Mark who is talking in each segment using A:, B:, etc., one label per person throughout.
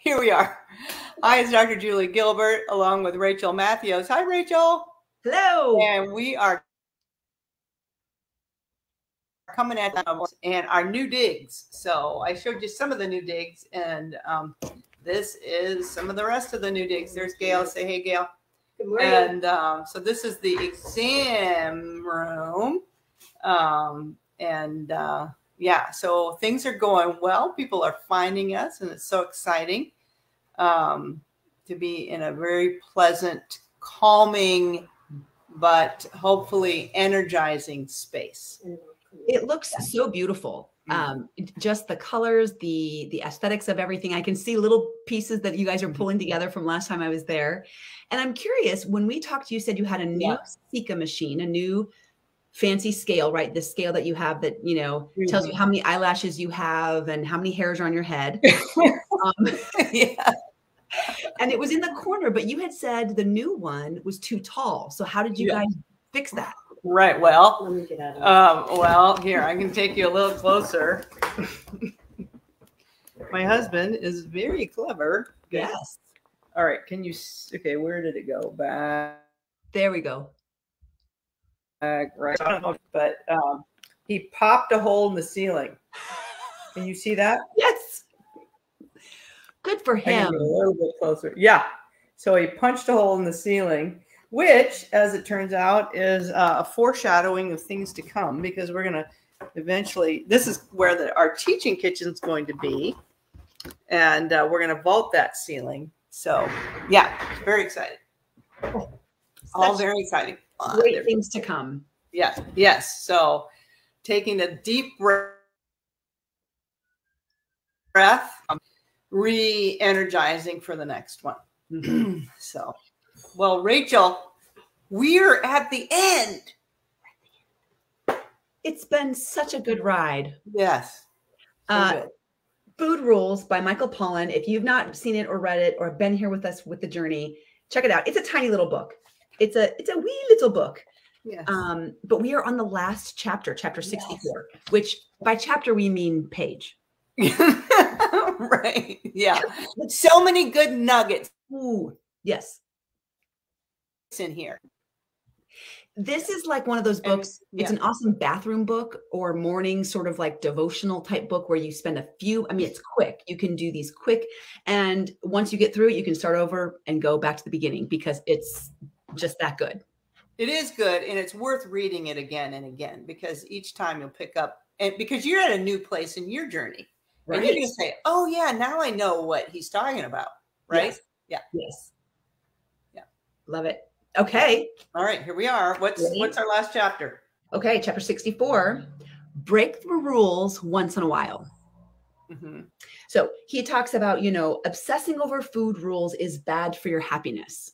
A: Here we are. Hi, it's Dr. Julie Gilbert along with Rachel Matthews. Hi, Rachel.
B: Hello.
A: And we are coming at them and our new digs. So I showed you some of the new digs, and this is some of the rest of the new digs. There's Gail. Say hey, Gail.
B: Good morning.
A: And so this is the exam room. Yeah, so things are going well. People are finding us, and it's so exciting to be in a very pleasant, calming, but hopefully energizing space.
B: It looks so beautiful. Just the colors, the aesthetics of everything. I can see little pieces that you guys are pulling together from last time I was there. And I'm curious, when we talked, you said you had a new Sika machine, a new fancy scale, right? The scale that you have that, you know, tells you how many eyelashes you have and how many hairs are on your head.
A: Yeah.
B: And it was in the corner, but you had said the new one was too tall. So how did you guys fix that?
A: Right. Well, let me get out of well, here, I can take you a little closer. My husband is very clever.
B: Yes.
A: All right. Can you, okay, where did it go? Back.
B: There we go.
A: Right. But he popped a hole in the ceiling. Can you see that?
B: Yes. Good for him.
A: A little bit closer. Yeah. So he punched a hole in the ceiling, which, as it turns out, is a foreshadowing of things to come, because we're going to eventually, this is where our teaching kitchen is going to be. And we're going to vault that ceiling. So, yeah, very excited. All very exciting.
B: Great things to come.
A: Yes. Yes. So taking a deep breath, re-energizing for the next one. So, well, Rachel, we're at the end.
B: It's been such a good ride.
A: Yes. So good.
B: Food Rules by Michael Pollan. If you've not seen it or read it or been here with us with the journey, check it out. It's a tiny little book. It's a wee little book.
A: Yes.
B: But we are on the last chapter, chapter 64, which by chapter we mean page.
A: Right. Yeah. So many good nuggets.
B: Ooh, yes.
A: In here.
B: This is like one of those books. It's an awesome bathroom book or morning sort of like devotional type book where you spend a few, I mean, it's quick. You can do these quick. And once you get through it, you can start over and go back to the beginning because it's just that good.
A: It is good. And it's worth reading it again and again, because each time you'll pick up, and because you're at a new place in your journey. Right. And you're going to say, oh yeah, now I know what he's talking about. Right.
B: Yes.
A: Yeah.
B: Yes. Yeah. Love it. Okay.
A: All right, here we are. What's our last chapter?
B: Okay, chapter 64, break the rules once in a while. So he talks about, you know, obsessing over food rules is bad for your happiness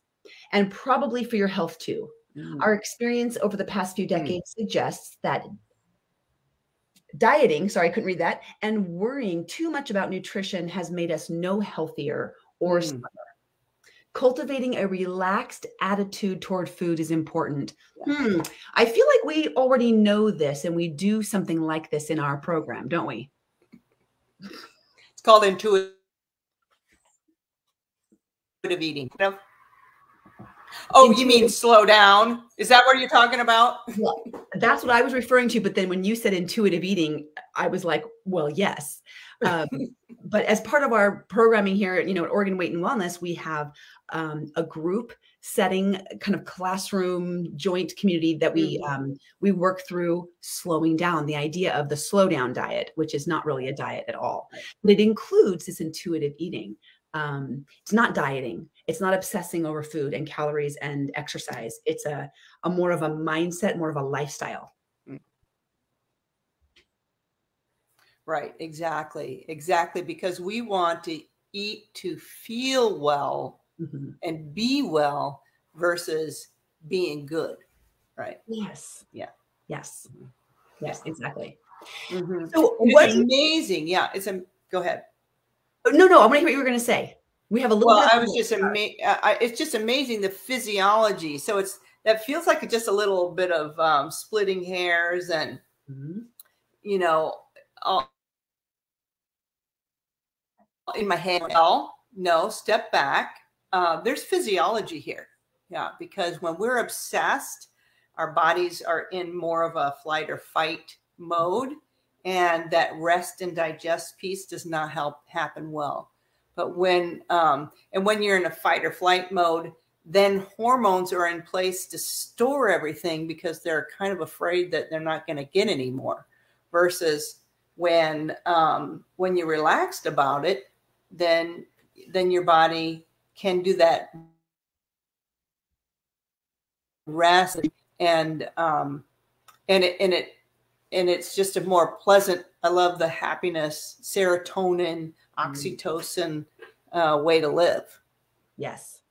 B: and probably for your health too. Our experience over the past few decades suggests that dieting, sorry, I couldn't read that, and worrying too much about nutrition has made us no healthier or smarter. Cultivating a relaxed attitude toward food is important. I feel like we already know this and we do something like this in our program, don't we?
A: It's called intuitive eating. Oh, you mean slow down? Is that what you're talking about?
B: Well, that's what I was referring to. But then when you said intuitive eating, I was like, well, yes. But as part of our programming here, you know, at Oregon Weight and Wellness, we have a group setting, kind of classroom joint community that we work through slowing down, the idea of the slow down diet, which is not really a diet at all. But it includes this intuitive eating. It's not dieting. It's not obsessing over food and calories and exercise. It's a more of a mindset, more of a lifestyle.
A: Right. Exactly. Exactly. Because we want to eat to feel well and be well versus being good. Right.
B: Yes.
A: Yeah.
B: Yes. Yes, exactly.
A: So what's amazing. Yeah. Go ahead.
B: No, I want to hear what you were going to say. We have a little bit.
A: I was just it's just amazing, the physiology. So that feels like just a little bit of splitting hairs and, you know, in my head. no, step back. There's physiology here. Yeah, because when we're obsessed, our bodies are in more of a flight or fight mode, and that rest and digest piece does not happen well. But when you're in a fight or flight mode, then hormones are in place to store everything because they're kind of afraid that they're not going to get any more. Versus when you're relaxed about it, then your body can do that rest, and it's just a more pleasant. I love the happiness, serotonin, oxytocin way to live.
B: Yes.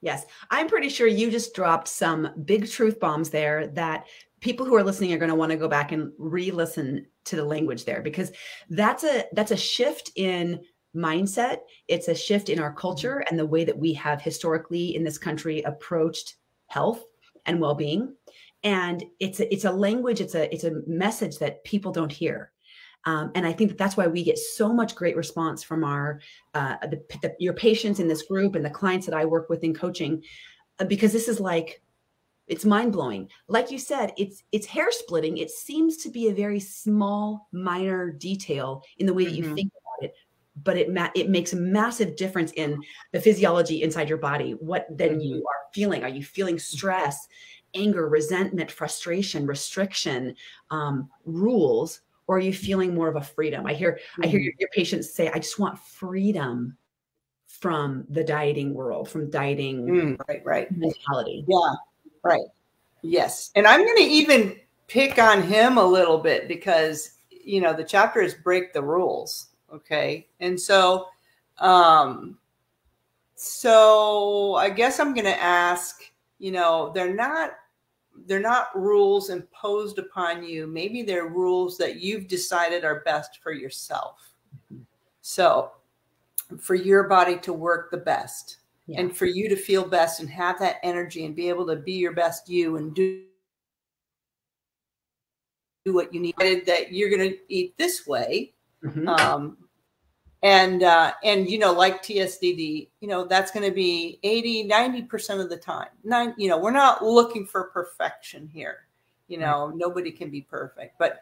B: Yes. I'm pretty sure you just dropped some big truth bombs there that people who are listening are going to want to go back and re-listen to the language there, because that's a shift in mindset. It's a shift in our culture and the way that we have historically in this country approached health and well-being. And it's a language, it's a message that people don't hear. And I think that's why we get so much great response from your patients in this group and the clients that I work with in coaching, because this is like, it's mind blowing. Like you said, it's hair splitting. It seems to be a very small, minor detail in the way that you think about it, but it makes a massive difference in the physiology inside your body. What then you are feeling? Are you feeling stress, anger, resentment, frustration, restriction, rules? Or are you feeling more of a freedom? I hear your patients say, I just want freedom from the dieting world, from dieting
A: right
B: mentality.
A: Yeah, right. Yes. And I'm going to even pick on him a little bit because, the chapter is break the rules. Okay. And so I guess I'm going to ask, they're not rules imposed upon you. Maybe they're rules that you've decided are best for yourself. So for your body to work the best and for you to feel best and have that energy and be able to be your best you and do what you need, that you're going to eat this way. And like TSDD, that's going to be 80-90% of the time. We're not looking for perfection here. Nobody can be perfect. But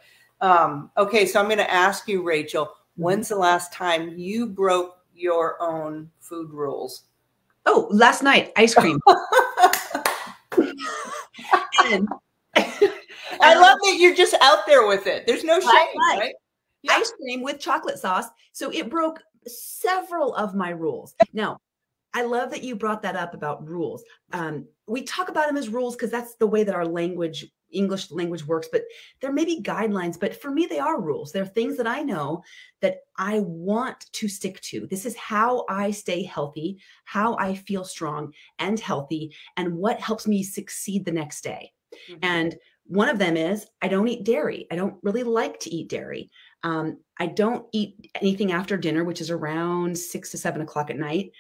A: okay, so I'm going to ask you, Rachel, when's the last time you broke your own food rules?
B: Oh, last night, ice cream.
A: I love that you're just out there with it. There's no shame, right?
B: Yeah. Ice cream with chocolate sauce. So it broke several of my rules. Now, I love that you brought that up about rules. We talk about them as rules because that's the way that our English language works, but there may be guidelines, but for me, they are rules. They're things that I know that I want to stick to. This is how I stay healthy, how I feel strong and healthy, and what helps me succeed the next day. And one of them is I don't eat dairy. I don't really like to eat dairy. I don't eat anything after dinner, which is around 6 to 7 o'clock at night.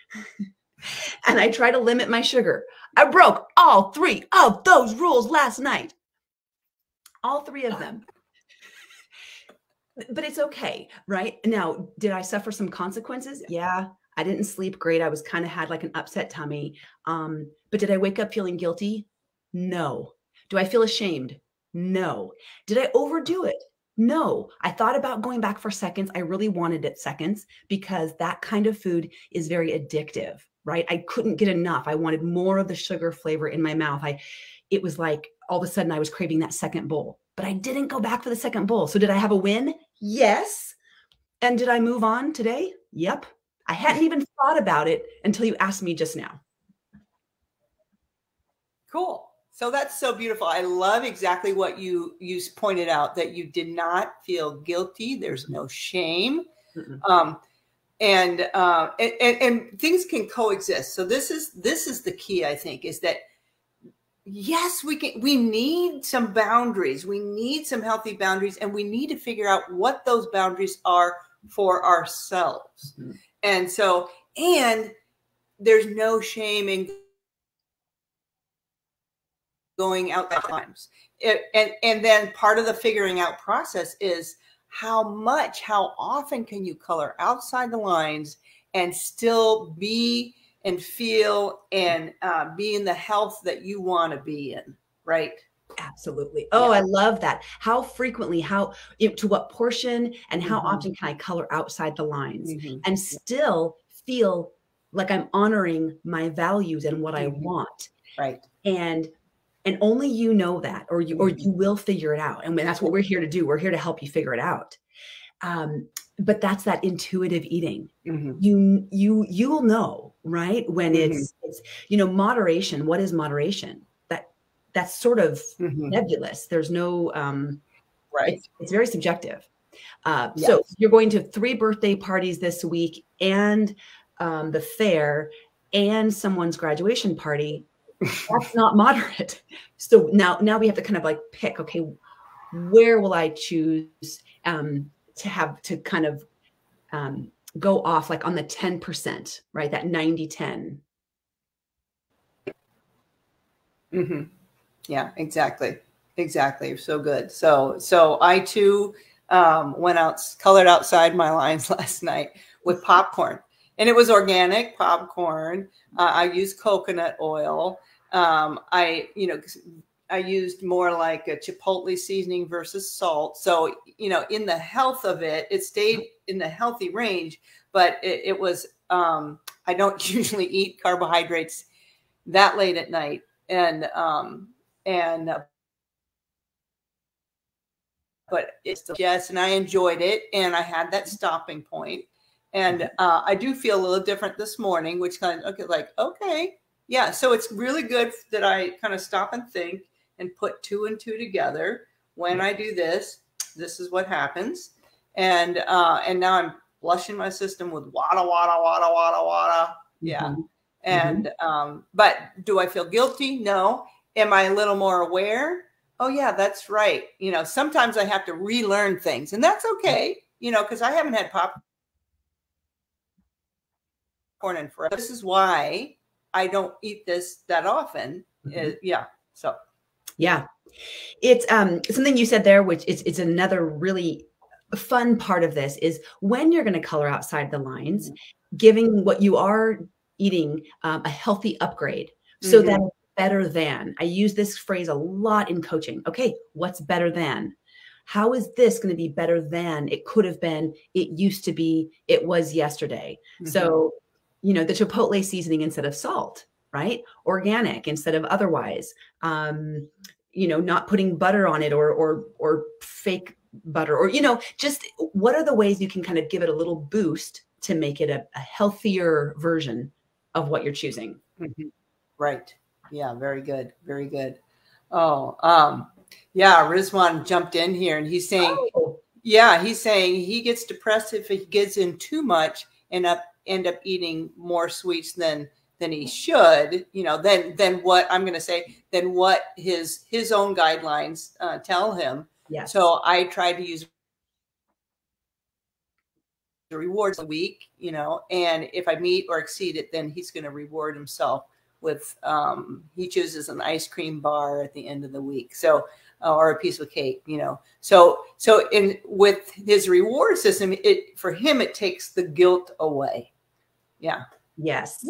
B: And I try to limit my sugar. I broke all 3 of those rules last night. All 3 of them. But it's okay, right? Now, did I suffer some consequences? Yeah. I didn't sleep great. I was kind of had like an upset tummy. But did I wake up feeling guilty? No. Do I feel ashamed? No. Did I overdo it? No. I thought about going back for seconds. I really wanted it seconds because that kind of food is very addictive, right? I couldn't get enough. I wanted more of the sugar flavor in my mouth. It was like all of a sudden I was craving that second bowl, but I didn't go back for the second bowl. So did I have a win? Yes. And did I move on today? Yep. I hadn't even thought about it until you asked me just now.
A: Cool. So that's so beautiful. I love exactly what you pointed out, that you did not feel guilty. There's no shame. And things can coexist. So this is the key, I think, is that yes, we need some boundaries. We need some healthy boundaries, and we need to figure out what those boundaries are for ourselves. And so, and there's no shame in going out at times. And then part of the figuring out process is how often can you color outside the lines and still be and feel and be in the health that you want to be in, right?
B: Absolutely. Oh, I love that. How frequently, to what portion, and how often can I color outside the lines and still feel like I'm honoring my values and what I want?
A: Right.
B: And only you know that, or you will figure it out. And that's what we're here to do. We're here to help you figure it out. But that's that intuitive eating. You'll know, right? When it's moderation. What is moderation? That's sort of nebulous. There's no,
A: right.
B: It's very subjective. So you're going to 3 birthday parties this week, and the fair, and someone's graduation party. That's not moderate. So now we have to kind of like pick, okay, where will I choose to kind of go off like on the 10%, right? That 90-10.
A: Yeah, exactly. So good. So I too colored outside my lines last night with popcorn, and it was organic popcorn. I used coconut oil. I used more like a chipotle seasoning versus salt. So, in the health of it, it stayed in the healthy range, but it was, I don't usually eat carbohydrates that late at night. But it's yes, and I enjoyed it, and I had that stopping point, and I do feel a little different this morning, which kind of okay, yeah. So it's really good that I kind of stop and think and put 2 and 2 together. When I do this, this is what happens, and now I'm flushing my system with wada. Yeah. And but do I feel guilty? No. Am I a little more aware? Oh yeah, that's right. Sometimes I have to relearn things, and that's okay. Because I haven't had popcorn in forever. This is why I don't eat this that often. So
B: yeah, it's something you said there, which it's another really fun part of this is when you're going to color outside the lines, giving what you are eating a healthy upgrade, so that better than. I use this phrase a lot in coaching. Okay, what's better than? How is this going to be better than it could have been, it used to be, it was yesterday? So, the chipotle seasoning instead of salt, right? Organic instead of otherwise. Not putting butter on it or fake butter, or just what are the ways you can kind of give it a little boost to make it a healthier version of what you're choosing.
A: Right. Yeah, very good. Very good. Oh, yeah, Rizwan jumped in here, and he's saying, he's saying he gets depressed if he gets in too much and end up eating more sweets than he should, than what I'm going to say, than what his own guidelines tell him.
B: Yes.
A: So I try to use the rewards a week, and if I meet or exceed it, then he's going to reward himself with he chooses an ice cream bar at the end of the week, so or a piece of cake, so with his reward system, for him it takes the guilt away.
B: Yes.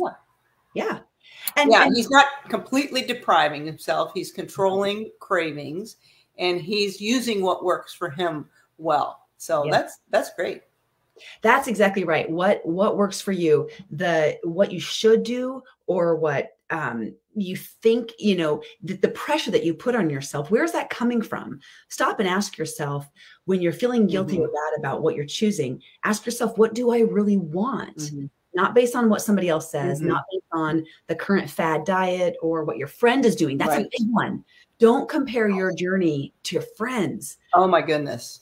A: And he's not completely depriving himself. He's controlling cravings, and he's using what works for him well. So that's great.
B: That's exactly right. What works for you, what you should do, or what you think, the pressure that you put on yourself, where's that coming from? Stop and ask yourself, when you're feeling guilty or bad about what you're choosing, ask yourself, what do I really want? Not based on what somebody else says, not based on the current fad diet or what your friend is doing. That's a big one. Don't compare your journey to your friends.
A: Oh my goodness.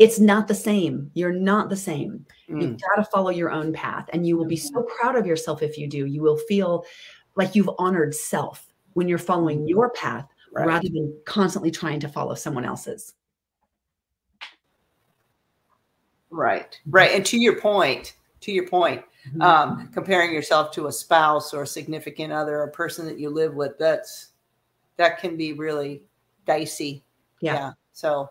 B: It's not the same. You're not the same. You've got to follow your own path, and you will be so proud of yourself if you do. You will feel like you've honored self when you're following your path rather than constantly trying to follow someone else's.
A: Right. And to your point, comparing yourself to a spouse or a significant other, or a person that you live with, that can be really dicey. Yeah. So,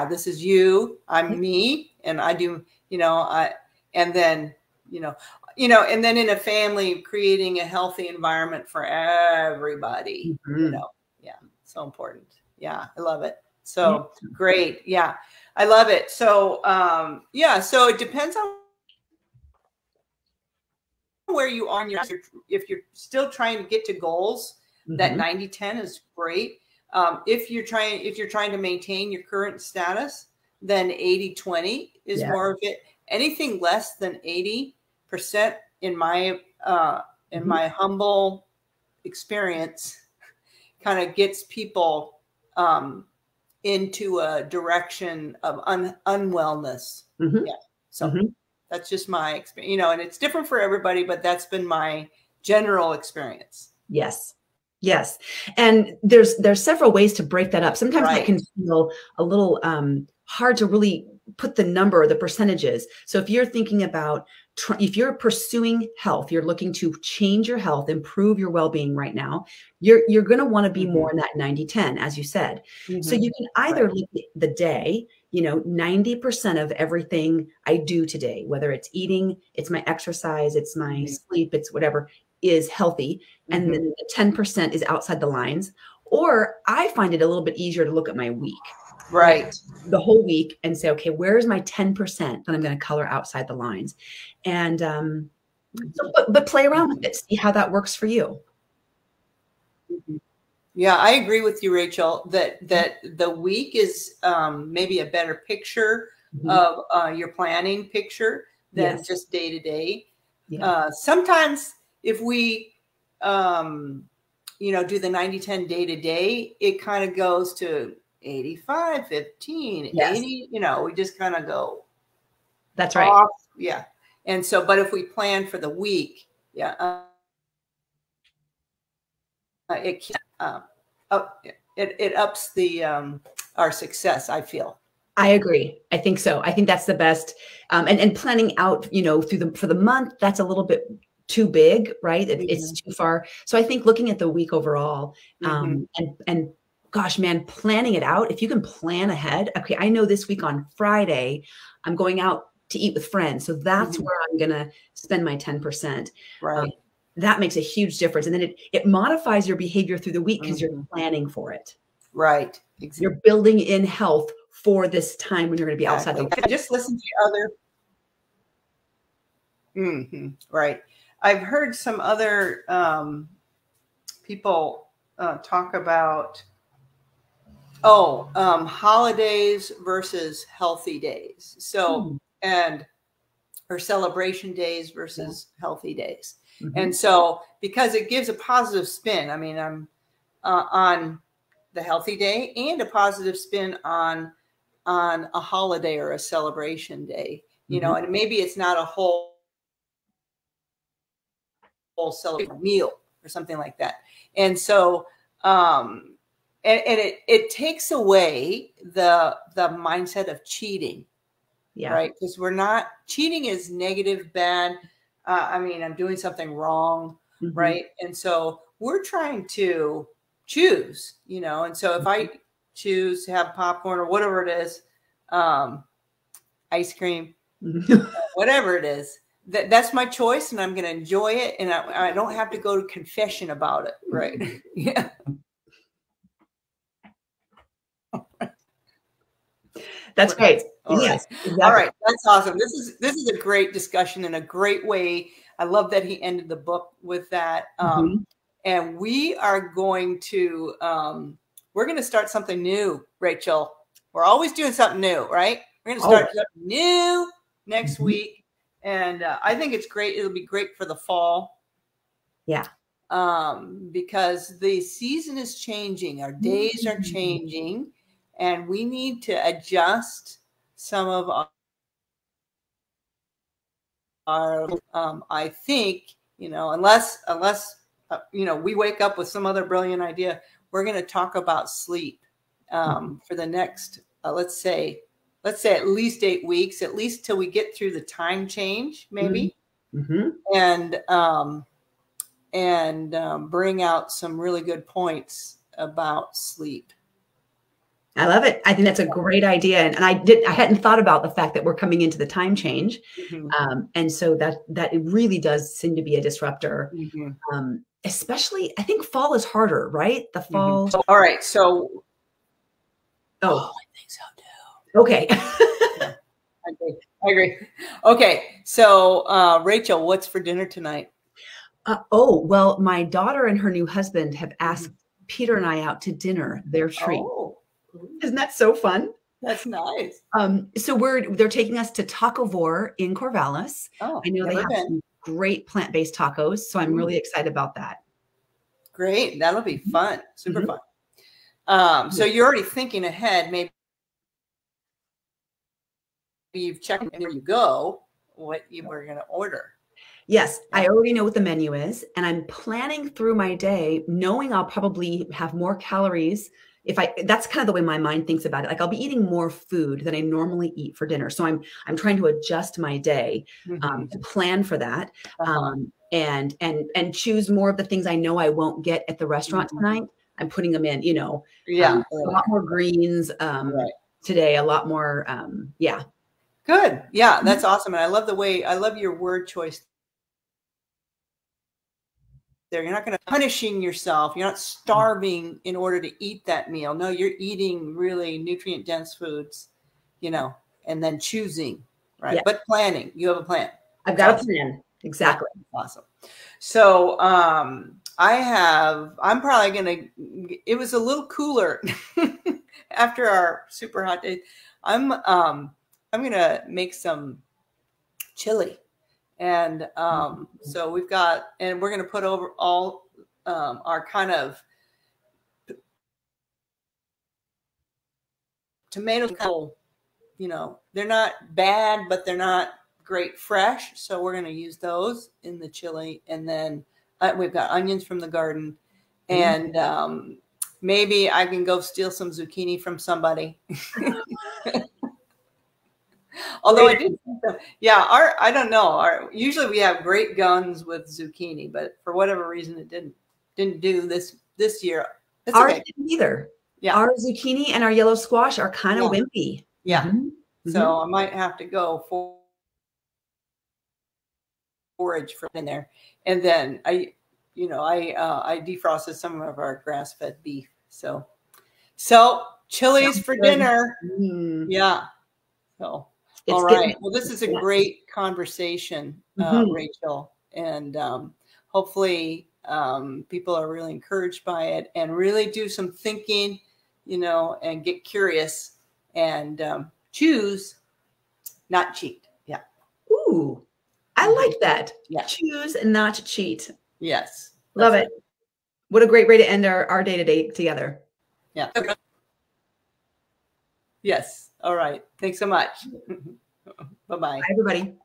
A: this is you, I'm me, and I do, and then, and then in a family, creating a healthy environment for everybody, yeah, so important. Yeah, I love it. So great. Yeah, I love it. So, so it depends on where you are in your, if you're still trying to get to goals, that 90-10 is great. If you're trying to maintain your current status, then 80-20 is more of it. Anything less than 80% in my humble experience kind of gets people into a direction of unwellness. Yeah. So that's just my experience, and it's different for everybody, but that's been my general experience.
B: Yes. Yes. And there's several ways to break that up. Sometimes that can feel a little hard to really put the number or the percentages. So if you're thinking about, if you're pursuing health, you're looking to change your health, improve your well-being right now, you're going to want to be more in that 90-10, as you said. So you can either look at the day, 90% of everything I do today, whether it's eating, it's my exercise, it's my sleep, it's whatever, is healthy. And then the 10% is outside the lines. Or I find it a little bit easier to look at my week.
A: Right.
B: The whole week and say, okay, where's my 10% that I'm going to color outside the lines? And but play around with it, see how that works for you.
A: Yeah, I agree with you, Rachel, that the week is maybe a better picture of your planning picture than just day to day. Sometimes if we, do the 90-10 day to day, it kind of goes to 85-15, 80, we just kind of go.
B: That's right.
A: Off. Yeah. And so, but if we plan for the week, it ups the our success, I feel.
B: I agree. I think so. I think that's the best. And planning out, for the month, that's a little bit too big, right? It's too far. So I think looking at the week overall, and gosh, man, planning it out. If you can plan ahead, okay, I know this week on Friday, I'm going out to eat with friends. So that's where I'm going to spend my 10%.
A: Right.
B: That makes a huge difference. And then it modifies your behavior through the week because you're planning for it.
A: Right. Exactly.
B: You're building in health for this time when you're going to be outside the
A: Just listen to other. Right. I've heard some other people talk about holidays versus healthy days. So or celebration days versus healthy days. And so because it gives a positive spin, I mean, I'm on the healthy day and a positive spin on a holiday or a celebration day, and maybe it's not a whole celebration meal or something like that. And so, and it takes away the mindset of cheating, right? Because cheating is negative, bad. I'm doing something wrong, right? And so we're trying to choose, and so if I choose to have popcorn or whatever it is, ice cream, whatever it is, that's my choice, and I'm going to enjoy it, and I don't have to go to confession about it, right? Yeah.
B: That's great.
A: Yes. Exactly. All right. That's awesome. This is a great discussion and a great way. I love that he ended the book with that. And we are going to start something new, Rachel. We're always doing something new, right? We're going to start something new next week. And I think it's great. It'll be great for the fall.
B: Yeah.
A: Because the season is changing. Our days are changing. And we need to adjust some of our I think, unless we wake up with some other brilliant idea, we're going to talk about sleep for the next, let's say at least 8 weeks, at least till we get through the time change, maybe, and bring out some really good points about sleep.
B: I love it. I think that's a great idea. And I hadn't thought about the fact that we're coming into the time change. And so that it really does seem to be a disruptor. Especially, I think fall is harder, right? The fall.
A: All right. So,
B: I
A: think so too.
B: Okay.
A: I agree. Okay. So, Rachel, what's for dinner tonight?
B: Well, my daughter and her new husband have asked Peter and I out to dinner. Their treat.
A: Oh,
B: isn't that so fun?
A: That's nice.
B: So they're taking us to Taco Vor in Corvallis.
A: Oh,
B: I know they have some great plant-based tacos, so I'm really excited about that.
A: Great. That'll be fun. Super fun. So you're already thinking ahead. Maybe you've checked where you go, what you were going to order.
B: Yes, I already know what the menu is, and I'm planning through my day, knowing I'll probably have more calories. That's kind of the way my mind thinks about it. Like I'll be eating more food than I normally eat for dinner. So I'm trying to adjust my day to plan for that, and choose more of the things I know I won't get at the restaurant tonight. I'm putting them in, a lot more greens today, a lot more,
A: Good. Yeah, that's awesome. And I love your word choice there. You're not going to punishing yourself. You're not starving in order to eat that meal. No, you're eating really nutrient dense foods, and then choosing, right? Yeah. But planning, you have a plan.
B: I've got a plan. Exactly.
A: Awesome. So, I'm probably going to, it was a little cooler after our super hot day. I'm going to make some chili. And so we're going to put over all our kind of tomatoes, they're not bad, but they're not great fresh. So we're going to use those in the chili. And then we've got onions from the garden. And maybe I can go steal some zucchini from somebody. Although I did, I don't know. Usually we have great guns with zucchini, but for whatever reason it didn't do this year. It's
B: ours
A: okay.
B: didn't either.
A: Yeah,
B: our zucchini and our yellow squash are kind of wimpy.
A: Yeah, so I might have to go forage for in there, and then I defrosted some of our grass-fed beef. So chili's for dinner. Yeah, so. All right. Well, this is a great conversation, Rachel, and hopefully people are really encouraged by it and really do some thinking, and get curious and choose, not cheat. Yeah.
B: Ooh, I like that. Yeah. Choose and not cheat.
A: Yes.
B: Love it. What a great way to end our day together.
A: Yeah. Okay. Yes. All right. Thanks so much. Bye-bye.
B: Bye, everybody.